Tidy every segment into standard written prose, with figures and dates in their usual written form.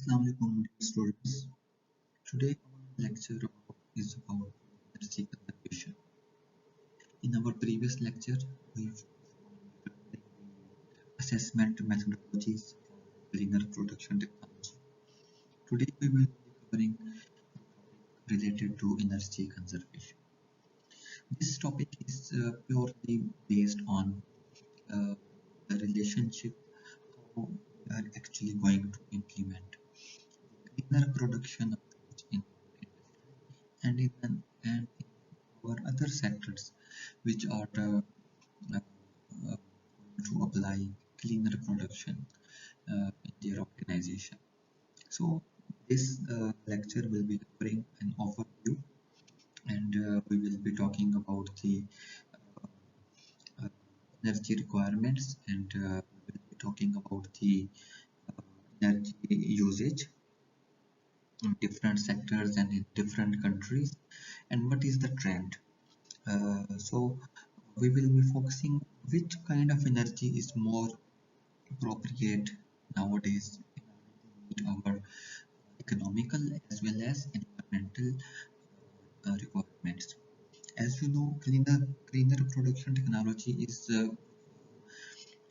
Assalamu alaikum dear students. Today our lecture is about energy conservation. In our previous lecture, we focused on assessment methodologies for cleaner production technology. Today we will be covering a topic related to energy conservation. This topic is purely based on uh, the relationship how we are actually going to implement cleaner production approach in and in our other sectors which are going to apply cleaner production in their organization. So this lecture will be covering an overview and we will be talking about the uh, energy requirements and we will be talking about the uh, energy usage in different sectors and in different countries and what is the trend. So we will be focusing which kind of energy is more appropriate nowadays in order to meet our economical as well as environmental requirements. As you know, cleaner production technology is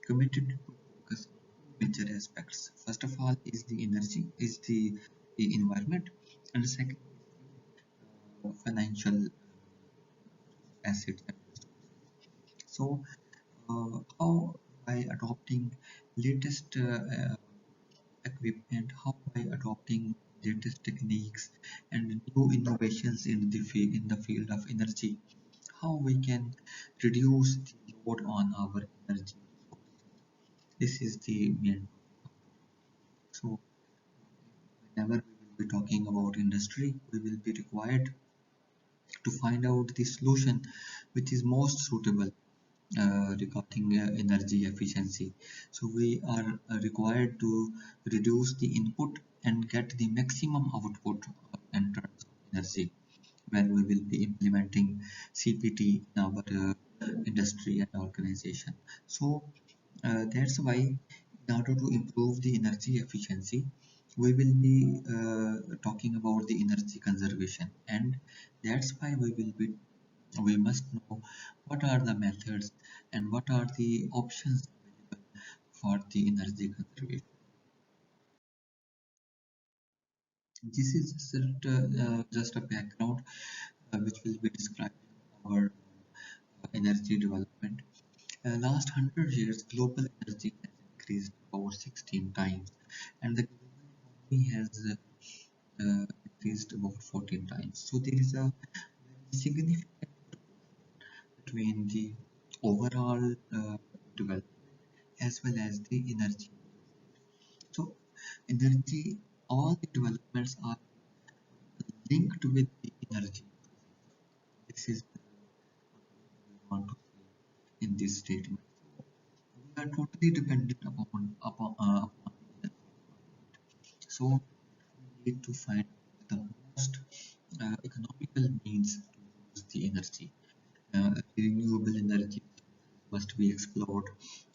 committed to focus on major aspects. First of all, is the energy, is the environment, and the second, financial assets. So, how by adopting latest equipment, how by adopting latest techniques and new innovations in the field of energy, how we can reduce the load on our energy. This is the main. So, whenever we will be talking about industry, we will be required to find out the solution which is most suitable regarding energy efficiency. So we are required to reduce the input and get the maximum output in terms of energy when we will be implementing CPT in our industry and organization. So that's why in order to improve the energy efficiency, we will be talking about the energy conservation, and that's why we must know what are the methods and what are the options available for the energy conservation. This is just a background which will be describing our energy development. Last 100 years, global energy has increased about 16 times, and the global economy has increased about 14 times. So there is a very significant between the overall development as well as the energy. So energy, all the developments are linked with the energy. This is what we want to say in this statement. We are totally dependent upon the energy. So we need to find the most economical means to use the energy. Renewable energy must be explored.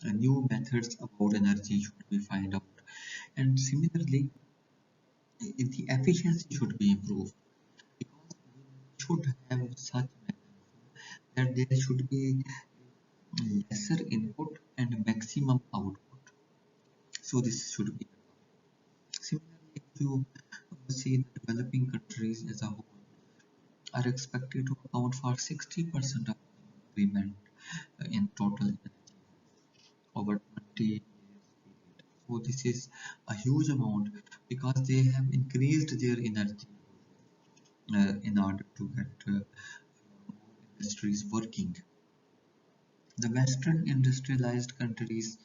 New methods about energy should be found out. And similarly, the efficiency should be improved because we should have such mechanism that there should be lesser input and maximum output. So this should be. Similarly, if you see the developing countries as a whole are expected to account for 60% of the increment in total energy over 20 years period. So this is a huge amount because they have increased their energy in order to get more industries working. The Western industrialized countries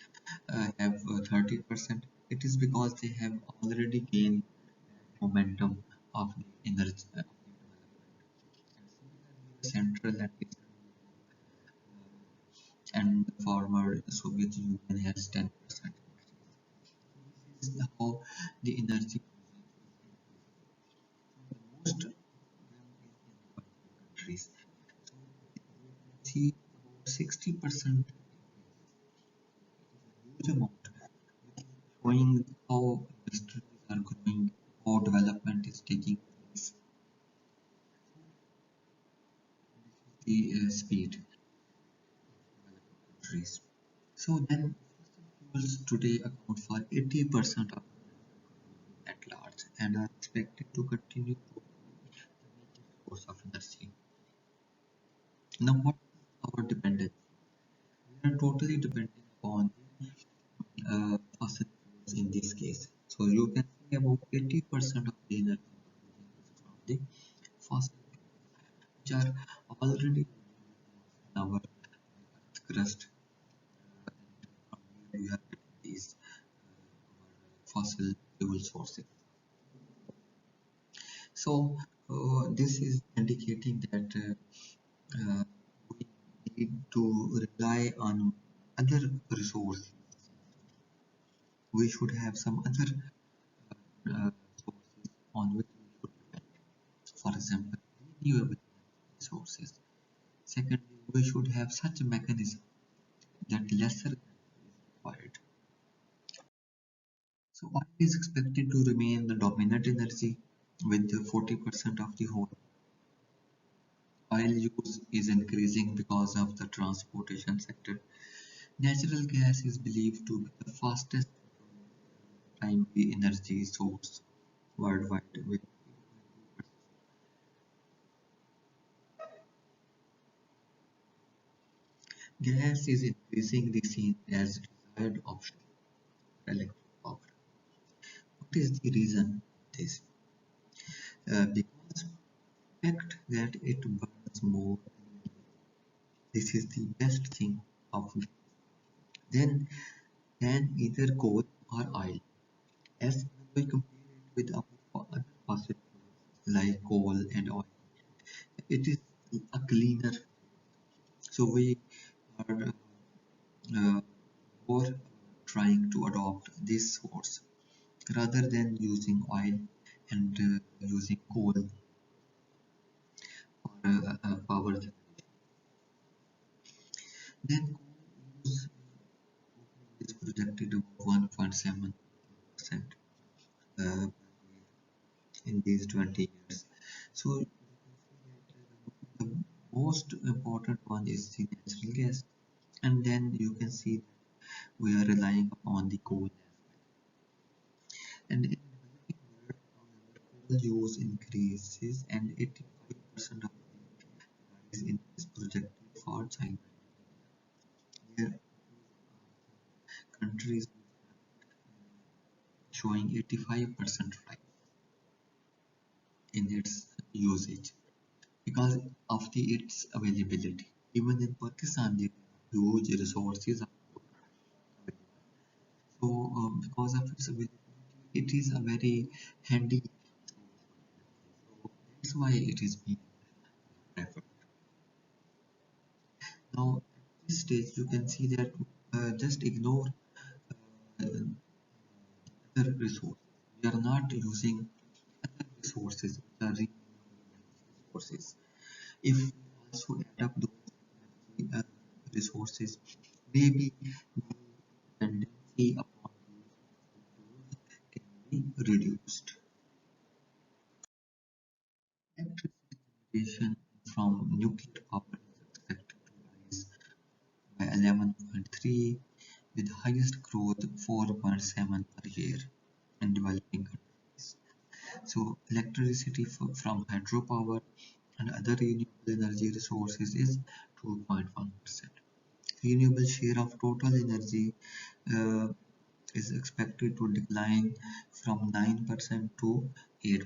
have 30%. It is because they have already gained momentum of the energy of the development. And similarly, the Central and Eastern and the former Soviet Union has 10% increase. This is how the energy usage is increasing. So the most of them is in developing countries. So you can see about 60% huge amount, which is showing how industries are growing So then fuels today account for 80% of at large and are expected to continue to be the major source of energy. Now, what is our dependence? We are totally dependent upon the fossil fuels in this case. So you can see about 80% of the energy from the fossil fuels, which are already in our earth crust. From where we are getting these fossil fuel sources. So this is indicating that uh, we need to rely on other resources. We should have some other sources on which we should depend. For example, renewable resources. Secondly, we should have such a mechanism that lesser is required. So oil is expected to remain the dominant energy with the 40% of the whole. Oil use is increasing because of the transportation sector. Natural gas is believed to be the fastest primary energy source worldwide. With gas is increasingly seen as desired option for electric power. What is the reason? This because the fact that it burns more. This is the best thing of gas. Then than either coal or oil. As we compare it with our other fossil fuels like coal and oil, it is a cleaner. So we are more trying to adopt this source rather than using oil and using coal for power generation. Then coal use is projected about 1.7% uh, in these 20 years. So the most important one is the natural gas, and then you can see that we are relying upon the coal as well. And in developing world, however, coal use increases, and 85% of the rise in is projected for China. There are countries showing 85% rise in its usage because of its availability. Even in Pakistan, there are huge resources available. So, because of its availability, it is a very handy. So that's why it is being preferred. Now, at this stage, you can see that just ignore uh, other resources. We are not using other resources, which are renewable resources. If we also add up those resources, maybe the dependency upon these can be reduced. Electricity generation from nuclear power is expected to rise by 11.3 with highest growth 4.7 per year in developing countries. So electricity from hydropower and other renewable energy resources is 2.1%. Renewable share of total energy uh, is expected to decline from 9% to 8%.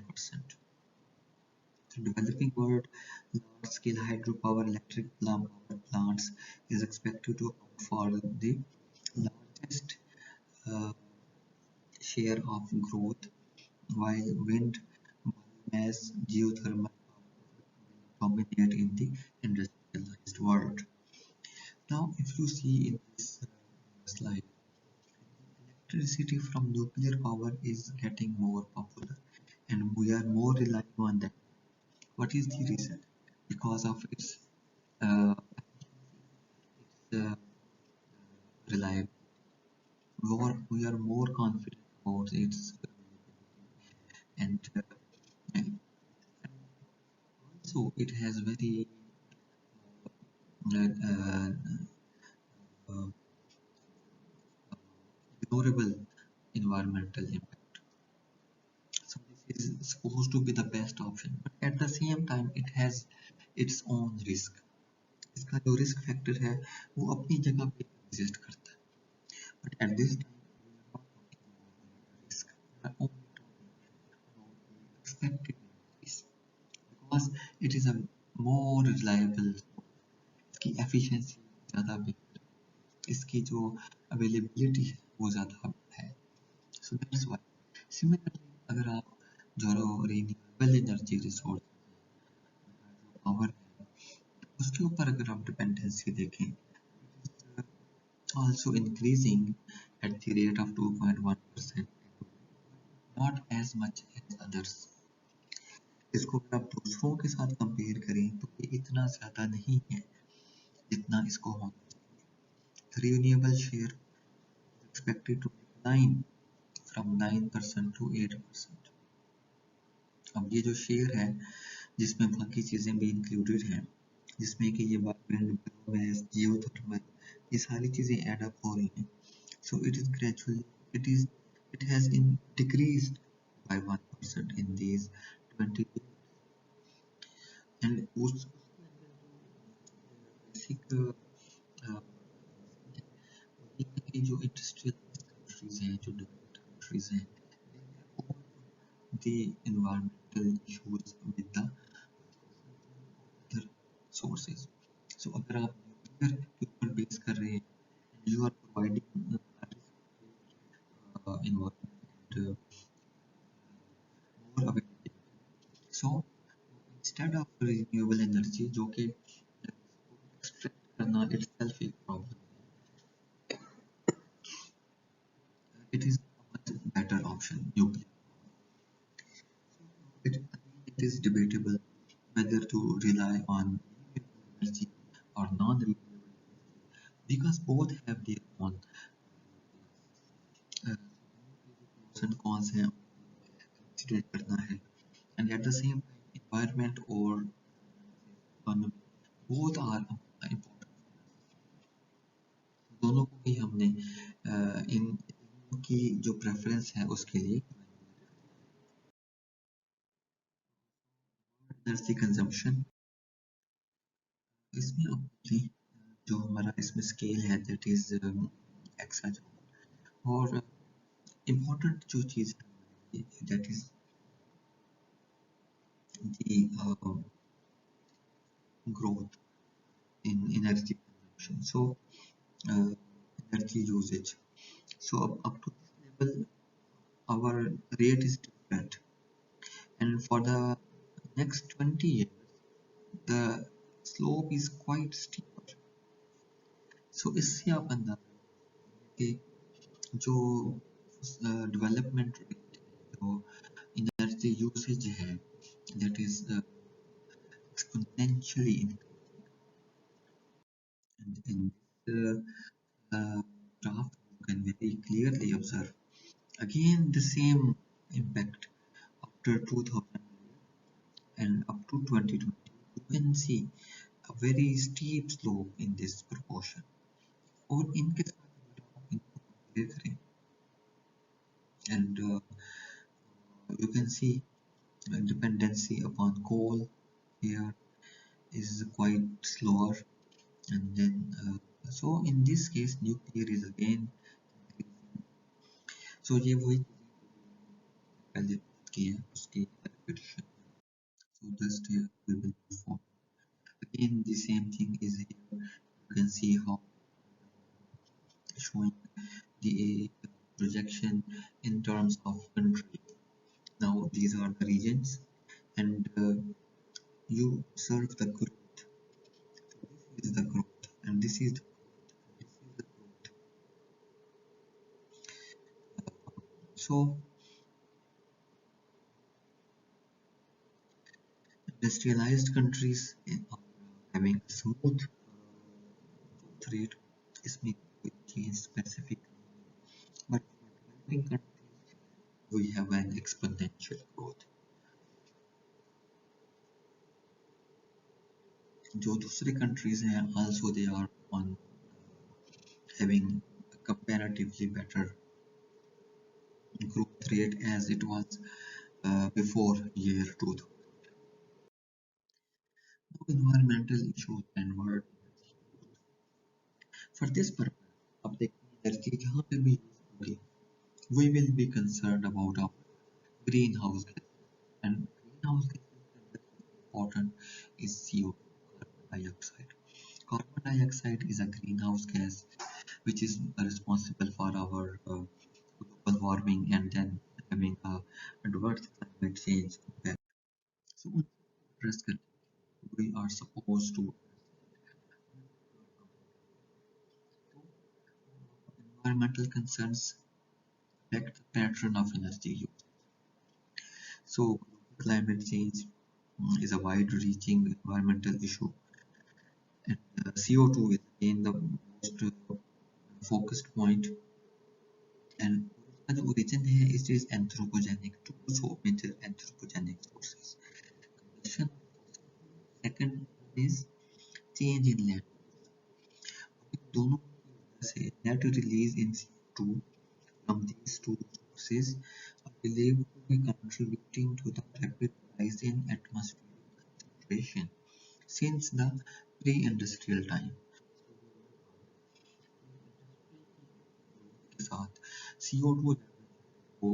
The developing world, large-scale hydropower electric power plants is expected to account for the largest uh, share of growth, while wind, biomass, geothermal power will dominate in the industrialized world. Now, if you see in this slide, electricity from nuclear power is getting more popular and we are more relying on that. What is the reason? Because of its uh, reliability. We are more confident about its and also it has very uh, uh, environmental impact. So this is supposed to be the best option, but at the same time it has its own risk. इसका जो risk factor है वो अपनी जगह पे exist करता है, but at this time we are not talking about the risk. We are only talking about the expected increase because it is a more reliable. इसकी efficiency ज़्यादा बेहतर है, इसकी जो availability है वो ज़्यादा है. So that's why. Similarly, अगर आप जो renewable energy resource जो power है उसके ऊपर अगर आप dependency देखें, also increasing at the rate of 2.1%, not as much as others. इसको अगर आप दूसरों के साथ कंपेयर करें तो ये इतना ज़्यादा नहीं है जितना इसको होना चाहिए. The renewable share is expected to decline from 9% to 8%. अब ये जो शेयर है जिसमें बाकी चीज़ें भी इंक्लूडेड हैं, जिसमें कि ये विंड, बायोमैस, जियोथर्मल, ये सारी चीज़ें ऐड अप हो रही हैं. So it is gradually, it has decreased by 1% in these 20 years. And उस बेसिक कि जो इंडस्ट्रियल कंट्रीज हैं, जो डेवलप्ड कंट्रीज हैं, the environmental issues with the other sources. So अगर आप न्यूक्लियर के ऊपर बेस कर रहे हैं, you are providing environment more availability. So instead of renewable energy जो कि extract करना itself एक problem है, it is a much better option, nuclear. It is debatable whether to rely on renewable energy or non-renewable energy because both have their own pros and cons हैं, consider करना है, and at the same time environment or economy both are important. दोनों को ही हमने इनकी जो preference है उसके लिए एनर्जी कंजम्पशन. इसमें अब जो हमारा इसमें स्केल है दैट इज एक्सा और इम्पोर्टेंट जो चीज़ है that is the growth in energy consumption. So energy usage. So up to this level, our rate is different, and for the next 20 years, the slope is quite steeper. So इससे आप अंदाजा कि जो development rate जो energy usage है that is exponentially increasing. And in this graph, you can very clearly observe again the same impact after 2000 and up to 2020. You can see a very steep slope in this proportion. और इनके साथ अगर आप इनको compare करें, and you can see dependency upon coal here is quite slower, and then so in this case nuclear is again increasing. So ये वही पहले बात की है उसकी repetition. So just here we will move forward. Again the same thing is here. You can see how showing the projection in terms of country. Now these are the regions, and you observe the growth. So this is the growth, and this is the growth, and this is the growth. So industrialized countries are having a smooth growth rate. इसमें कोई change specific नहीं है. But for developing countries, we have an exponential growth. जो दूसरे countries हैं also they are on having a comparatively better growth rate as it was before year 2000. Now, environmental issues and world. For this purpose, अब देखते हैं energy जहाँ पे भी use होगी, we will be concerned about our greenhouse gas. And greenhouse gases that is important is CO2, carbon dioxide. Carbon dioxide is a greenhouse gas which is responsible for our global warming and then having a adverse climate change impact. So, address we are supposed to environmental concerns affect the pattern of energy use. So, climate change is a wide-reaching environmental issue, and CO2 is again the most focused point. And the origin here is anthropogenic, two major anthropogenic sources. Combustion. Second is change in land. दोनों की वजह से net release in CO2 from these two sources are believed to be contributing to the rapid rise in atmospheric concentration since the pre-industrial time. के साथ CO2 को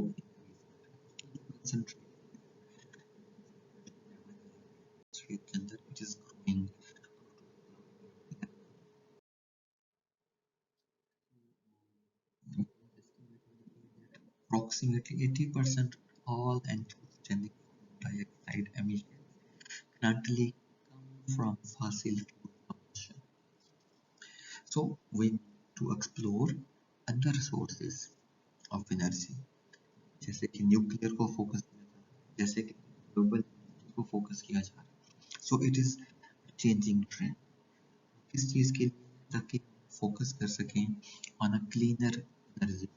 concentration के अंदर it is growing. Approximately 80% of all anthropogenic dioxide emissions currently come from fossil fuel combustion. So we need to explore other sources of energy जैसे कि nuclear को focus किया जा रहा है जैसे कि ग्लोबल को फोकस किया जा रहा है so it is changing trend किस चीज के लिए ताकि फोकस कर सकें ऑन अ क्लीनर एनर्जी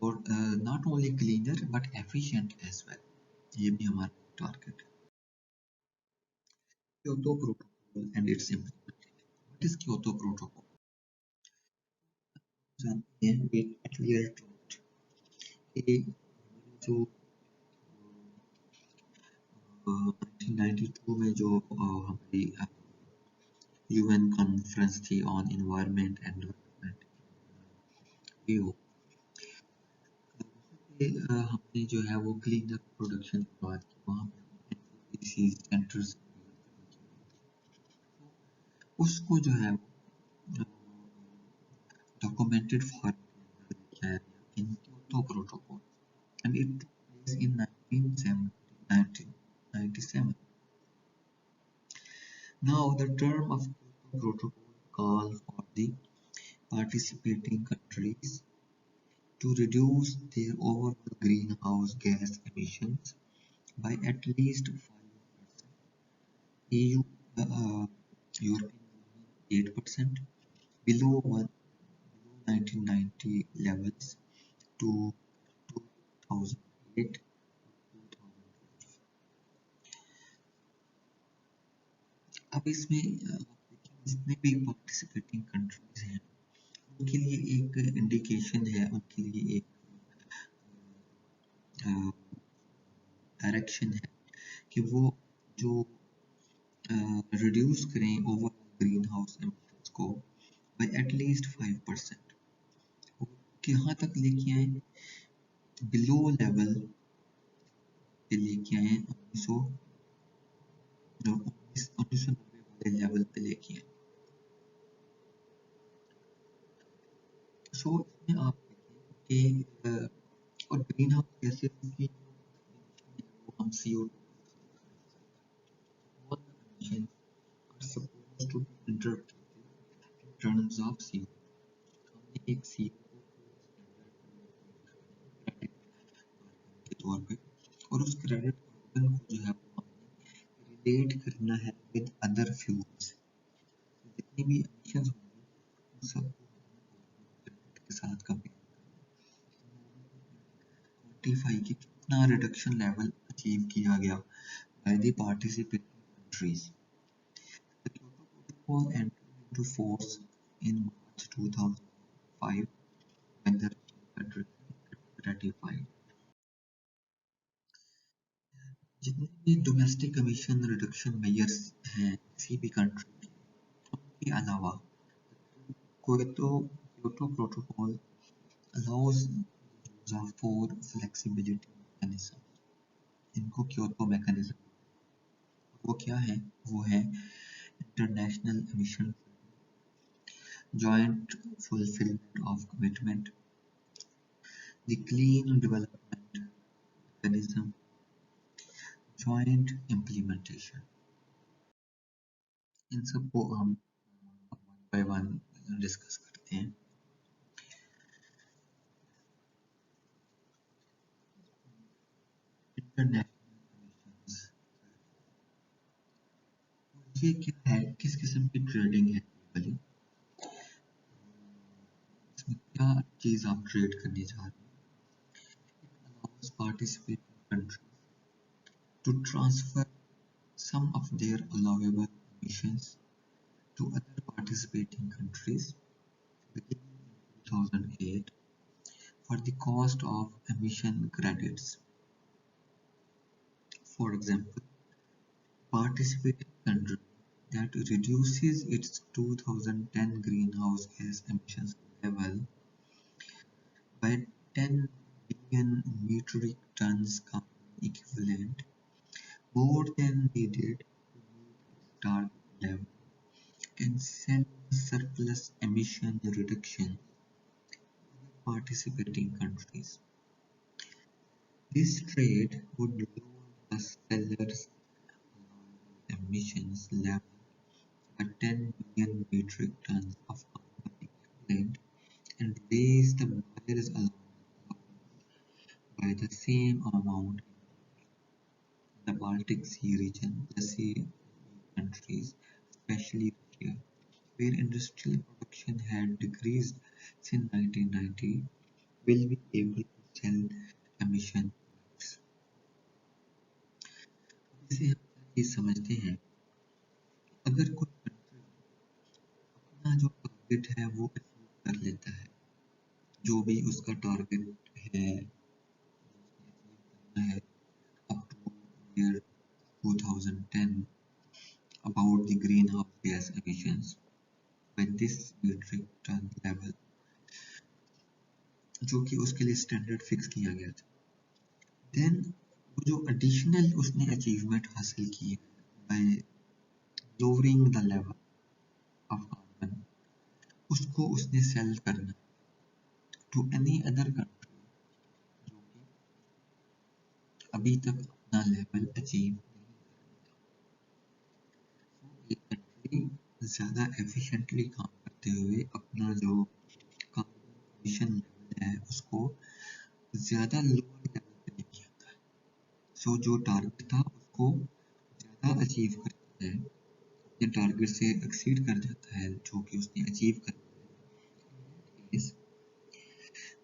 और not only cleaner but efficient as well ये भी हमारा टारगेट है Kyoto protocol and its implementation what is Kyoto protocol जानते हैं एक क्लियर ट्रूथ कि जो 1992 में जो हमारी यूएन कॉन्फ्रेंस थी ऑन एनवायरनमेंट एंड डेवलपमेंट ईओ हमने जो है वो क्लीन अप प्रोडक्शन की बात की वहाँ पे सेंटर्स उसको जो है डॉक्यूमेंटेड फॉर्म किया गया in Kyoto protocol and it took place in 1997. Now the term of Kyoto Protocol call for the participating countries to reduce their overall greenhouse gas emissions by at least 5%, EU, European Union 8%, below 1990 levels to 2008 अब इसमें जितने भी participating countries हैं उनके लिए एक indication है उनके लिए एक डायरेक्शन है कि वो जो रिड्यूस करें ओवर ग्रीन हाउस एमिशंस को बाय एटलीस्ट 5% कहाँ तक लेके आए बिलो लेवल पे लेके आए 1990 वाले लेवल पे लेके आए सो इसमें आप देखें कि और ग्रीन हाउस गैसेस की हम CO2 all emissions are supposed to be interpreted in terms of CO2 हमने एक CO2 के तौर पे और उस क्रेडिट कार्बन को जो है वो हमने रिलेट करना है विद अदर फ्यूल्स जितनी भी एमिशंस होंगी उन सबको क्रेडिट के साथ कंपेयर क्वांटिफाई कि कितना रिडक्शन लेवल अचीव किया गया by the participating countries the Kyoto protocol entered into force in March 2005 when the Russian Federation ratified जितने भी डोमेस्टिक एमिशन रिडक्शन मेजर्स हैं किसी भी कंट्री के अलावा Kyoto protocol allows the four flexibility mechanism. इनको क्योटो मैकेनिज्म वो क्या है? वो है international emission joint fulfilment of commitment, the clean development mechanism, joint implementation. इन सबको हम बाय वन डिस्कस करते हैं। इंटरनेशनल ये क्या है? किस किस्म की ट्रेडिंग है globally? इसमें क्या चीज आप ट्रेड करने जा रहे हैं? Allows participating countries to transfer some of their allowable emissions to other participating countries beginning in 2008 for the cost of emission credits. For example, participating country that reduces its 2010 greenhouse gas emissions level by 10 billion metric tons carbon equivalent more than needed to meet its target level and send surplus emission reduction to participating countries. This trade would lower the seller's emissions level by 10 million metric tons of carbon equivalent and raise the buyer's allowance by the same amount in the Baltic Sea region, the sea countries, especially Russia, where industrial production had decreased since 1990, will be able to sell emission rights. इसे हम ये समझते हैं अगर कोई country अपना जो target है वो अचीव कर लेता है, जो भी उसका टारगेट है up to year 2010 about the greenhouse gas emissions with this metric ton level जो कि उसके लिए स्टैंडर्ड फिक्स किया गया था, देन वो जो एडिशनल उसने अचीवमेंट हासिल की है bye lowering the level of carbon उसको उसने सेल करना टू एनी अदर कंट्री जो कि अभी तक अपना लेवल अचीव नहीं कर कंट्री ज़्यादा एफिशिएंटली काम करते हुए अपना जो कार्बन एमिशन लेवल है उसको ज़्यादा लोअर लेवल पे लेके आता है। सो जो टारगेट था उसको ज़्यादा अचीव करता है, अपने टारगेट से एक्सीड कर जाता है जो कि उसने अचीव कर इस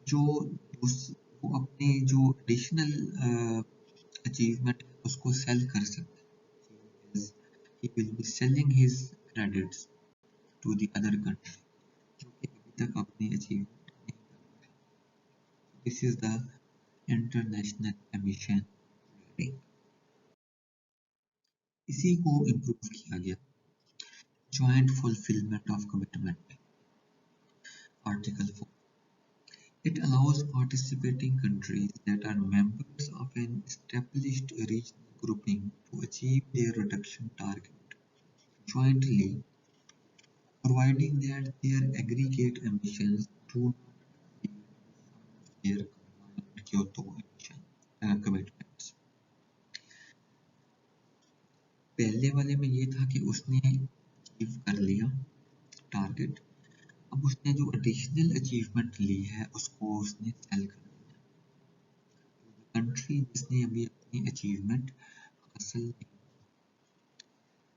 जो वो अपने जो एडिशनल अचीवमेंट है उसको सेल कर सकता है। He will be selling his credits to the other country जो कि अभी तक अपनी अचीवमेंट नहीं कर पाया। This is the international emission trading. इसी को इम्प्रूव किया गया joint fulfillment of commitment article 4. It allows participating countries that are members of an established regional grouping to achieve their reduction target jointly, providing that their aggregate emissions do not exceed their combined Kyoto emission commitments. पहले वाले में ये था कि उसने achieve कर लिया target, अब उसने जो एडिशनल अचीवमेंट ली है उसको उसने सेल कर दिया कंट्री जिसने अभी अपनी अचीवमेंट हासिल नहीं,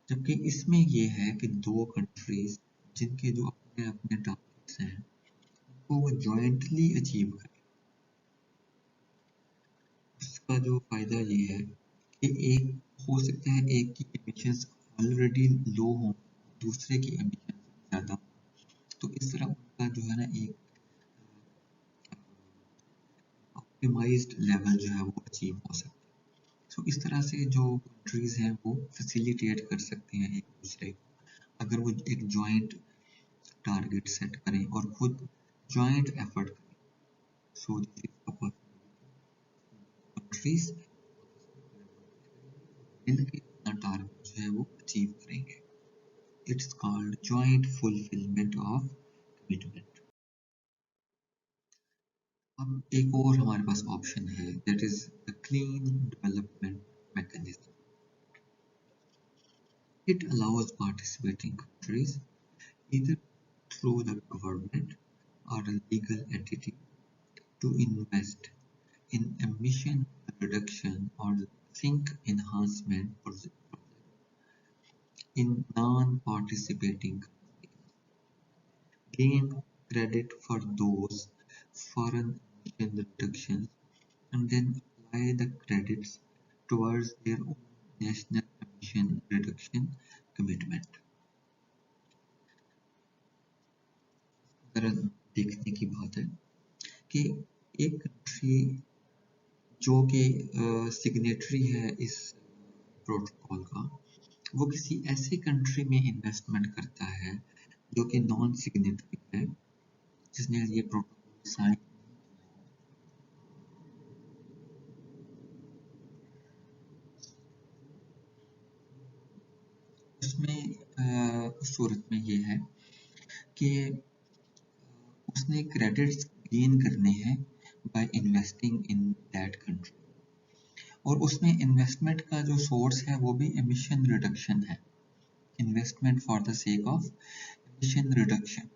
जबकि इसमें ये है कि दो कंट्रीज जिनके जो अपने अपने टारगेट्स हैं उनको वो जॉइंटली अचीव करें। उसका जो फायदा ये है कि एक हो सकता है एक की एमिशंस ऑलरेडी लो हो, दूसरे की एमिशंस ज़्यादा, तो इस तरह उनका जो है ना एक ऑप्टिमाइज्ड लेवल जो है वो अचीव हो सकता है। सो इस तरह से जो कंट्रीज हैं वो फैसिलिटेट कर सकते हैं एक दूसरे को, अगर वो एक जॉइंट टारगेट सेट करें और खुद जॉइंट एफर्ट करें। सो दिस इज कंट्रीज मिलकर अपना टारगेट जो है वो अचीव करेंगे। It's called joint fulfilment of commitment. अब एक और हमारे पास ऑप्शन है, that is the clean development mechanism. It allows participating countries, either through the government or a legal entity, to invest in emission reduction or sink enhancement projects in non-participating countries, gain credit for those foreign emission reductions, and then apply the credits towards their own national emission reduction commitment. ज़रा देखने की बात है कि एक country जो कि signatory है इस प्रोटोकॉल का, वो किसी ऐसे कंट्री में इन्वेस्टमेंट करता है जो कि नॉन सिग्नेटरी है, जिसने ये प्रोटोकॉल साइन। उसमें उस सूरत में ये है कि उसने क्रेडिट्स गेन करने हैं by investing in that country, और उसमें इन्वेस्टमेंट का जो सोर्स है वो भी एमिशन रिडक्शन है, investment for the sake of emission reduction.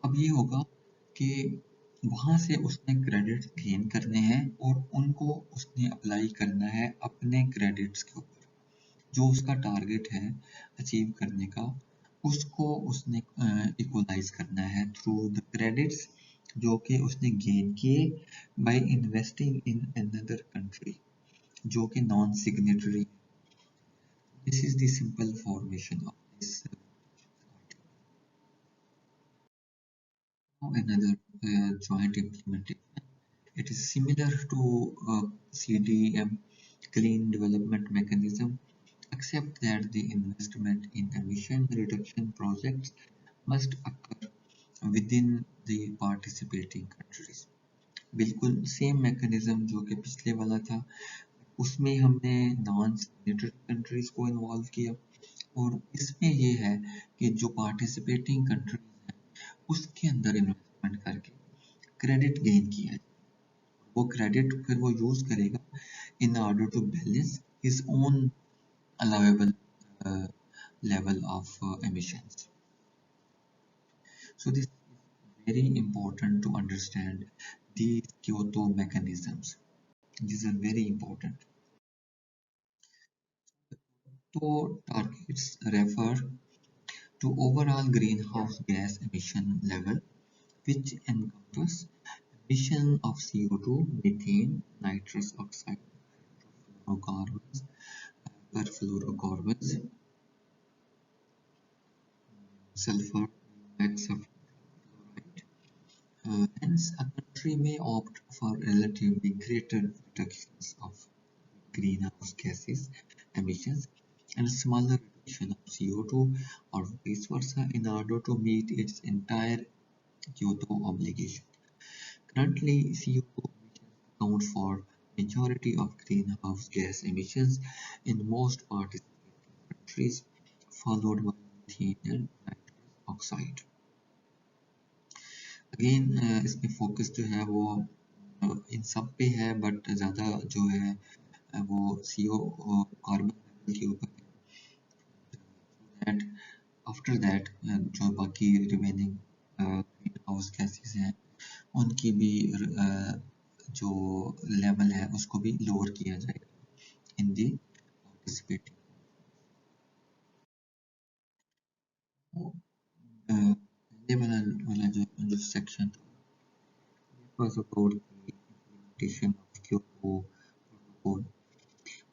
अब ये होगा कि वहाँ से उसने क्रेडिट्स गेन करने हैं और उनको उसने अप्लाई करना है अपने क्रेडिट्स के ऊपर, जो उसका टारगेट है अचीव करने का, उसको उसने इक्वलाइज करना है थ्रू द क्रेडिट्स जो कि उसने गेन किए by investing in another country जो कि non signatory. This is the simple formation of this another joint implementation. It is similar to CDM, Clean Development Mechanism, except that the investment in emission reduction projects must occur within the participating countries. बिल्कुल same mechanism जो कि पिछले वाला था, उसमें हमने non signatory countries को involve किया, और इसमें ये है कि जो पार्टिसिपेटिंग कंट्रीज हैं उसके अंदर इन्वेस्टमेंट करके क्रेडिट गेन किया है, वो क्रेडिट फिर वो यूज करेगा in order to balance his own allowable level of emissions. So this is very important to understand these Kyoto mechanisms. These are very important. So targets refer to overall greenhouse gas emission level, which encompass emission of CO2, methane, nitrous oxide, fluorocarbons, perfluorocarbons, sulfur dioxide. Hence, a country may opt for relatively greater reductions of greenhouse gases emissions and smaller reduction of CO2 or vice versa in order to meet its entire Kyoto obligation. Currently, CO2 emissions account for majority of greenhouse gas emissions in most participating countries, followed by methane and nitrous oxide. Again इसमें focus जो है वो इन सब पे है, but ज़्यादा जो है वो CO कार्बन लेवल के ऊपर है। दैट आफ्टर दैट जो बाकी रिमेनिंग ग्रीन हाउस गैसेस हैं उनकी भी जो लेवल है उसको भी लोअर किया जाएगा इन दी पार्टिसिपेटिंग। पहले वाला जो section was about the implementation of Kyoto Protocol।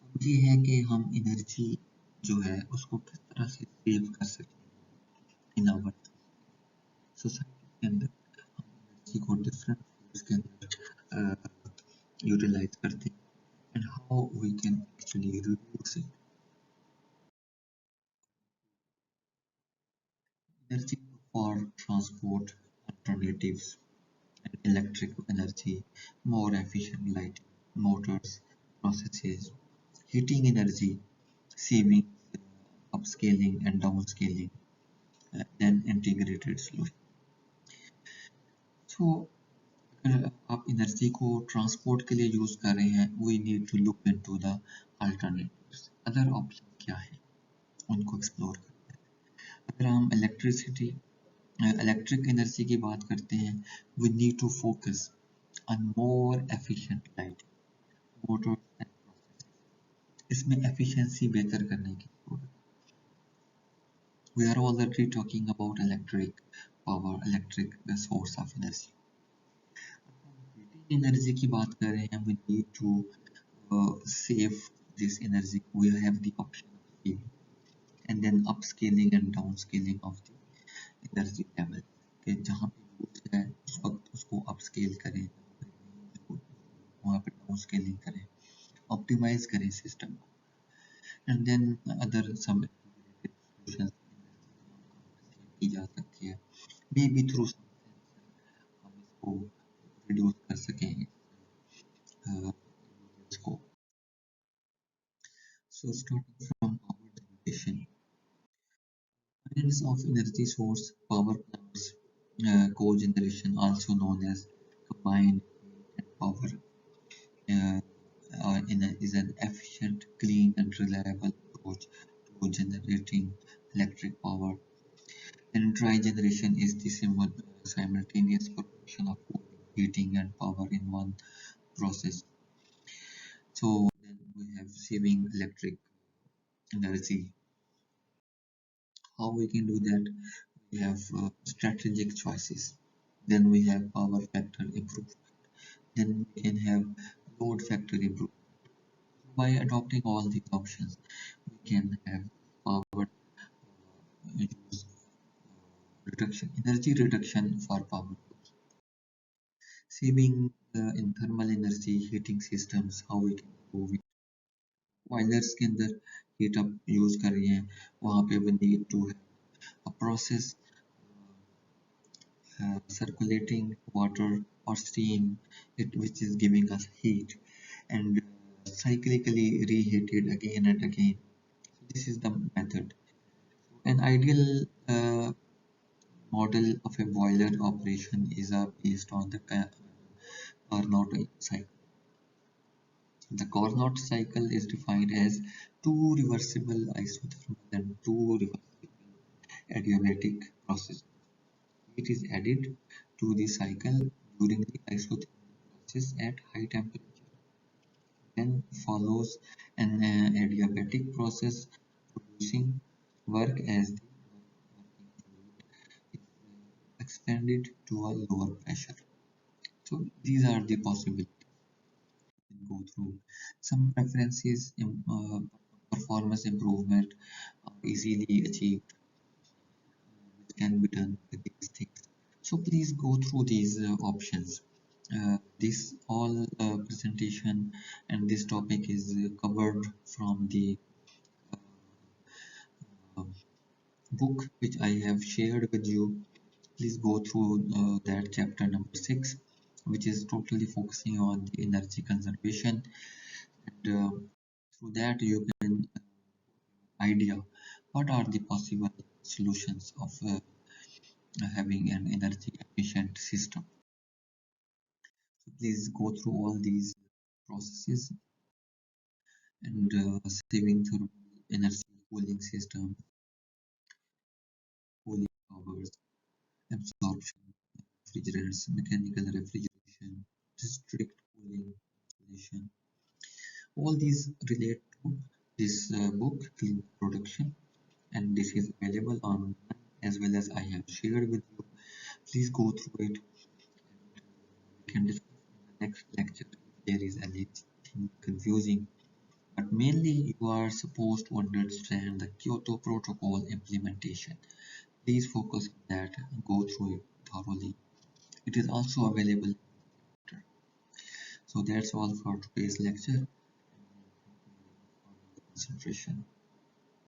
अब ये है कि हम एनर्जी जो है उसको किस तरह से सेव कर सकते हैं इन आवर सोसाइटी के अंदर। हम एनर्जी को डिफरेंट फील्ड्स के अंदर यूटिलाइज करते हैं, and how we can actually reduce it. Energy for transport alternatives and electric energy, more efficient lighting, motors, processes, heating energy, saving, upscaling and downscaling, then integrated solution. So अगर आप energy को transport के लिए use कर रहे हैं we need to look into the alternatives other option क्या है उनको एक्सप्लोर करते हैं अगर हम इलेक्ट्रिक एनर्जी की बात करते हैं we need to focus on more efficient light motors and process इसमें एफिशिएंसी बेहतर करने की जरूरत we are already talking about electric power electric source of energy energy की बात कर रहे हैं we need to save this energy we have the option of saving and then upscaling and downscaling of the energy level कि जहाँ पे use है उस वक्त उसको अपस्केल करें वहाँ पे डाउनस्केलिंग करें ऑप्टिमाइज करें सिस्टम को and then other some solutions की जा सकती है मे बी थ्रू हम इसको रिड्यूस कर सकें इसको so starting from power generation kinds of energy source power plants cogeneration also known as combined heat and power uh, is an efficient clean and reliable approach to generating electric power and trigeneration is the simultaneous production of cooling heating and power in one process so then we have saving electric energy how we can do that we have strategic choices then we have power factor improvement then we can have load factor improvement by adopting all these options we can have power use reduction energy reduction for power saving in thermal energy heating systems how we can improve it boilers के अंदर heat up use कर रही हैं वहाँ पे we need to have a process circulating water or steam which is giving us heat and cyclically reheated again and again. This is the method. An ideal model of a boiler operation is based on the Carnot cycle. The Carnot cycle is defined as two reversible isothermal and two reversible adiabatic processes. It is added to the cycle during the isothermal process at high temperature. Then follows an adiabatic process producing work as the working fluid is expanded to a lower pressure. So these are the possibilities we can go through. Some preferences, performance improvement are easily achieved, which can be done with these things. So please go through these options. This all presentation and this topic is covered from the uh, book which I have shared with you. Please go through that chapter number 6, which is totally focusing on the energy conservation, and through that you can idea what are the possible solutions of having an energy efficient system. So please go through all these processes and saving thermal energy cooling system, cooling towers, absorption, refrigerants, mechanical refrigeration, district cooling installation. All these relate to this book, Clean Production, and this is available online as well as I have shared with you. Please go through it and we can discuss in the next lecture if there is anything confusing. But mainly you are supposed to understand the Kyoto Protocol implementation. Please focus on that and go through it thoroughly. It is also available. So that's all for today's lecture. concentration.